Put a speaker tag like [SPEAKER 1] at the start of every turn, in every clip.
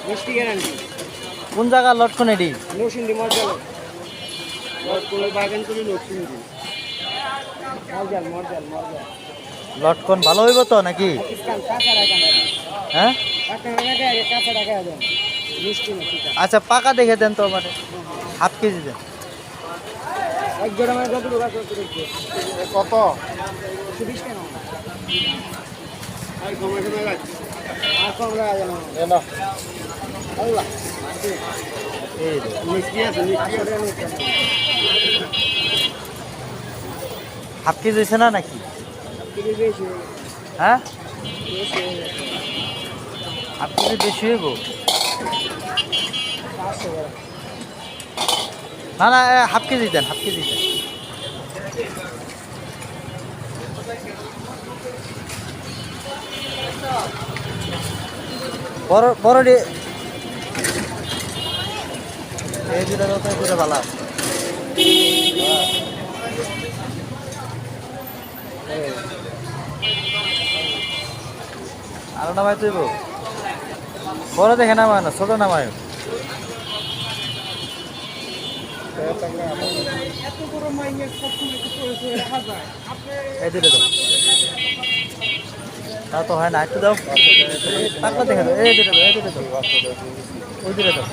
[SPEAKER 1] মিষ্টি গ্যারান্টি।
[SPEAKER 2] কোন জায়গা লটকন এডি?
[SPEAKER 1] নরসিংদী মর্যাল, লটকনের বাগান করে নরসিংদী। মর্যাল মর্যাল মর্যাল।
[SPEAKER 2] লটকন ভালো হইব তো নাকি?
[SPEAKER 1] পাকিস্তান কাঁচা টাকা নেবে।
[SPEAKER 2] হ্যাঁ
[SPEAKER 1] পাকা টাকা আগে কাঁচা টাকা দেন। মিষ্টি না ঠিক আছে।
[SPEAKER 2] আচ্ছা পাকা দেখে দেন তো মানে হাফ কেজি দেন।
[SPEAKER 1] এক জোড়া মানে যত টাকা করতে দেখবে।
[SPEAKER 2] কত?
[SPEAKER 1] 120 টাকা। আর কমে কমে রাখ। আর কম রাখা যাবে না।
[SPEAKER 2] এ না
[SPEAKER 1] আল্লাহ।
[SPEAKER 2] এই দে।
[SPEAKER 1] মিষ্টি আছে মিষ্টি আছে।
[SPEAKER 2] হাফ কেজি হয়েছে না নাকি?
[SPEAKER 1] কেজি বেশি।
[SPEAKER 2] হ্যাঁ
[SPEAKER 1] বেশি।
[SPEAKER 2] হাফ কেজি বেশি হইব
[SPEAKER 1] 500 টাকা।
[SPEAKER 2] না না হাফ কেজি দেন, হাফ কেজি দেন। বড় বড় এই দুটা তো এই দুটা ভালো আছে। আরো নামাই তুইব বড় দেখে নামায় না, ছোট নামায়।
[SPEAKER 1] এত বড় মাইনে সবসময় তো করে রাখা যায়। আপনি
[SPEAKER 2] এই দুটো দাও, তা তো হয় না, একটু দাও পাকলা দেখে দাও। এই দুটো দাও, এই দুটো দাও, ওই দুটো দাও।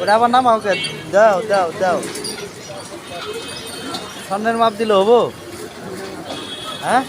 [SPEAKER 2] ওটা আবার নামাও কে? দাও দাও দাও। স্বর্ণের মাপ দিলে হবো? হ্যাঁ